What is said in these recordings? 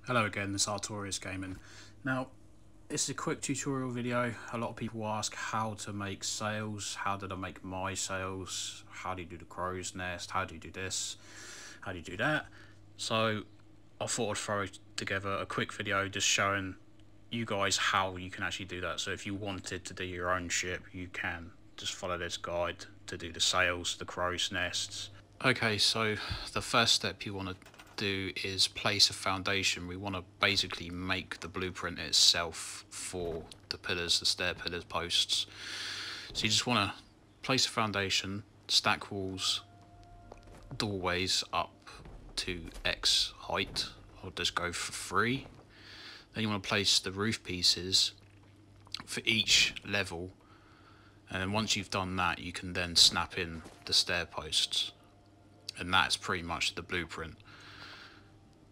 Hello again, this is Artorius Gaming. Now, this is a quick tutorial video. A lot of people ask how to make sails, how did I make my sails, how do you do the crow's nest, how do you do this, how do you do that. So I thought I'd throw together a quick video just showing you guys how you can actually do that. So if you wanted to do your own ship, you can just follow this guide to do the sails, the crow's nests. Okay, so the first step you want to do is place a foundation. We want to basically make the blueprint itself for the pillars, the stair pillars, posts. So you just want to place a foundation, stack walls, doorways up to X height. I'll just go for 3. Then you want to place the roof pieces for each level, and then once you've done that, you can then snap in the stair posts, and that's pretty much the blueprint.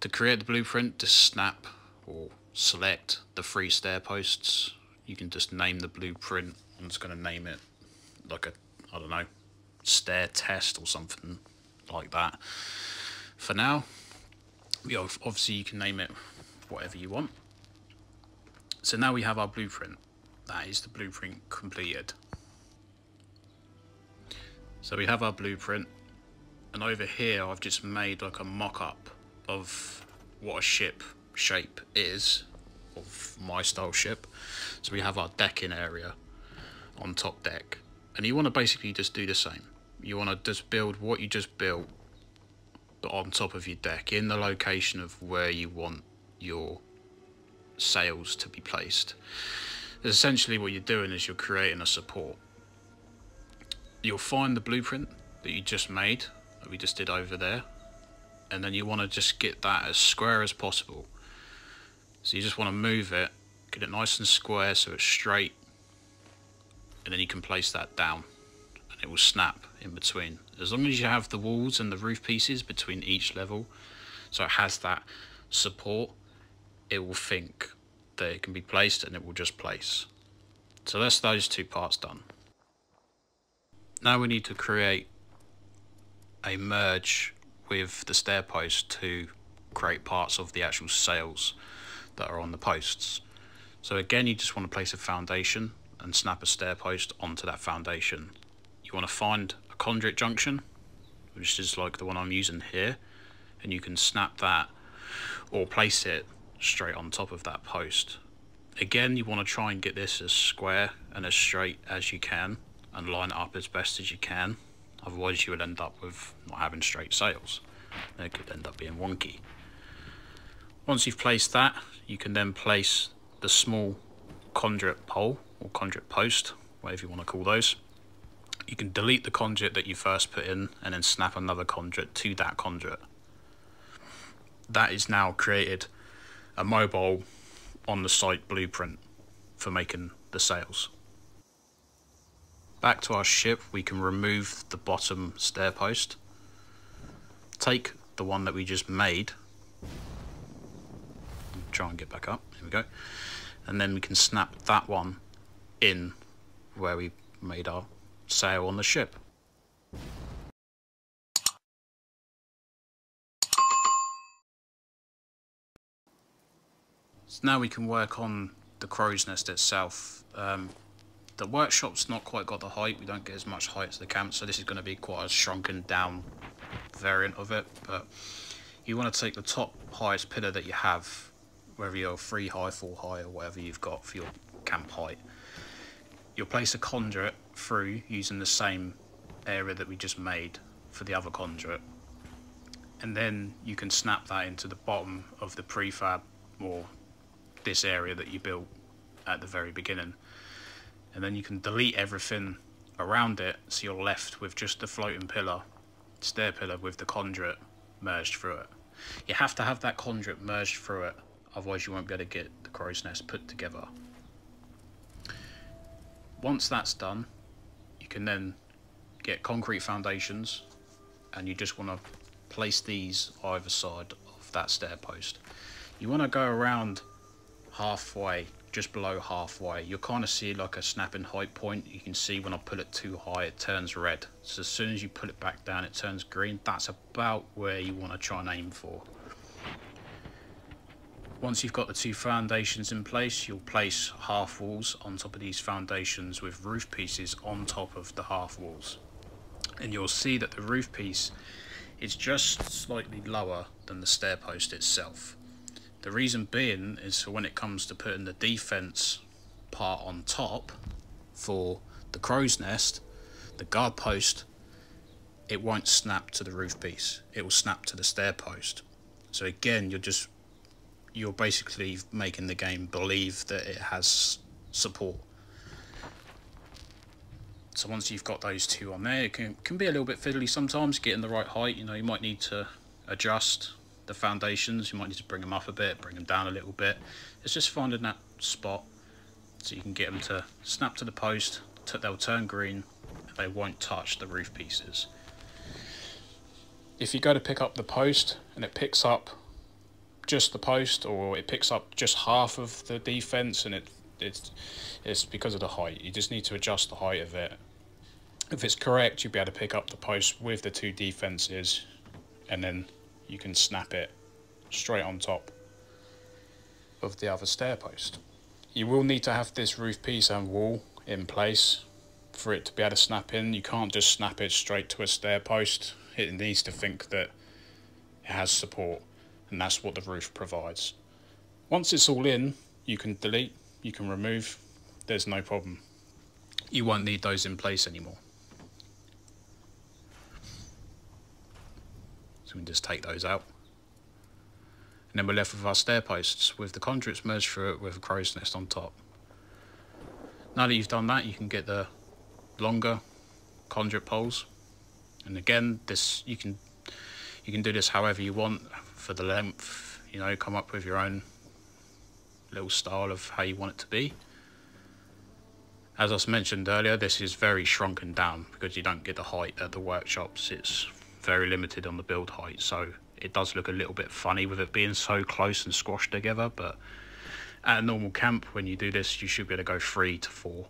To create the blueprint, just snap or select the 3 stair posts. You can just name the blueprint. I'm just going to name it like I don't know, stair test or something like that. For now, obviously you can name it whatever you want. So now we have our blueprint. That is the blueprint completed. So we have our blueprint, and over here I've just made like a mock-up of what a ship shape is of my style ship. So we have our decking area on top deck, and you want to basically just do the same. You want to just build what you just built, but on top of your deck in the location of where you want your sails to be placed. Essentially what you're doing is you're creating a support. You'll find the blueprint that you just made, that we just did over there, and then you want to just get that as square as possible. So you just want to move it, get it nice and square so it's straight, and then you can place that down and it will snap in between. As long as you have the walls and the roof pieces between each level, so it has that support, it will think that it can be placed and it will just place. So that's those 2 parts done. Now we need to create a merge with the stair post to create parts of the actual sails that are on the posts. So again, you just want to place a foundation and snap a stair post onto that foundation. You want to find a conduit junction, which is like the one I'm using here, and you can snap that or place it straight on top of that post. Again, you want to try and get this as square and as straight as you can and line it up as best as you can. Otherwise you would end up with not having straight sails. They could end up being wonky. Once you've placed that, you can then place the small conduit pole or conduit post, whatever you want to call those. You can delete the conduit that you first put in and then snap another conduit to that conduit. That is now created a mobile on the site blueprint for making the sails. Back to our ship, we can remove the bottom stair post, take the one that we just made, try and get back up, here we go, and then we can snap that one in where we made our sail on the ship. So now we can work on the crow's nest itself. The workshop's not quite got the height, we don't get as much height as the camp, so this is going to be quite a shrunken down variant of it. But you want to take the top highest pillar that you have, whether you're 3 high, 4 high, or whatever you've got for your camp height. You'll place a conduit through using the same area that we just made for the other conduit, and then you can snap that into the bottom of the prefab, or this area that you built at the very beginning. And then you can delete everything around it, so you're left with just the floating pillar, stair pillar, with the conduit merged through it. You have to have that conduit merged through it, otherwise you won't be able to get the crow's nest put together. Once that's done, you can then get concrete foundations, and you just want to place these either side of that stair post. You want to go around halfway, just below halfway. You'll kind of see like a snapping height point. You can see when I put it too high it turns red, so as soon as you put it back down it turns green. That's about where you want to try and aim for. Once you've got the two foundations in place, you'll place half walls on top of these foundations with roof pieces on top of the half walls. And you'll see that the roof piece is just slightly lower than the stair post itself. The reason being is for when it comes to putting the defense part on top for the crow's nest, the guard post, it won't snap to the roof piece, it will snap to the stair post. So again, you're basically making the game believe that it has support. So once you've got those two on there, it can be a little bit fiddly sometimes getting the right height. You know, you might need to adjust the foundations, you might need to bring them up a bit, bring them down a little bit. It's just finding that spot so you can get them to snap to the post, they'll turn green, and they won't touch the roof pieces. If you go to pick up the post and it picks up just the post, or it picks up just half of the defense, and it's because of the height. You just need to adjust the height of it. If it's correct, you'll be able to pick up the post with the two defenses, and then you can snap it straight on top of the other stair post. You will need to have this roof piece and wall in place for it to be able to snap in. You can't just snap it straight to a stair post. It needs to think that it has support, and that's what the roof provides. Once it's all in, you can delete, you can remove, there's no problem. You won't need those in place anymore. So we can just take those out. And then we're left with our stair posts with the conduits merged through it with a crow's nest on top. Now that you've done that, you can get the longer conduit poles. And again, this you can do this however you want for the length. You know, come up with your own little style of how you want it to be. As I mentioned earlier, this is very shrunken down because you don't get the height at the workshops. It's very limited on the build height, so it does look a little bit funny with it being so close and squashed together. But at a normal camp, when you do this, you should be able to go 3 to 4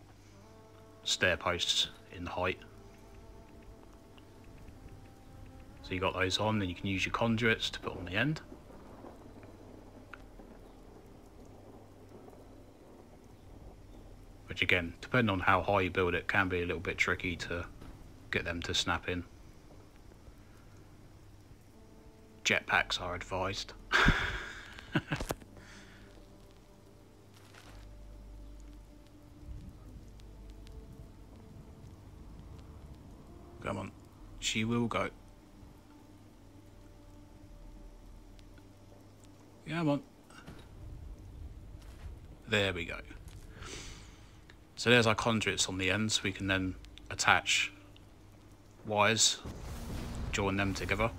stair posts in height. So you got those on, then you can use your conduits to put on the end. Which again, depending on how high you build it, can be a little bit tricky to get them to snap in. Jetpacks are advised. Come on, she will go. Come on. There we go. So there's our conduits on the ends. We can then attach wires, join them together.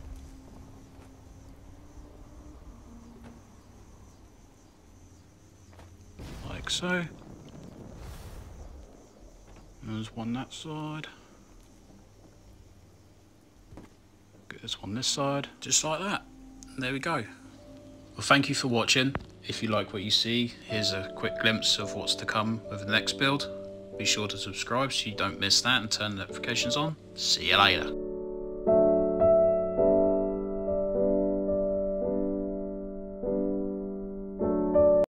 Like so. There's one that side. Get this one this side. Just like that. And there we go. Well, thank you for watching. If you like what you see, here's a quick glimpse of what's to come with the next build. Be sure to subscribe so you don't miss that and turn notifications on. See you later.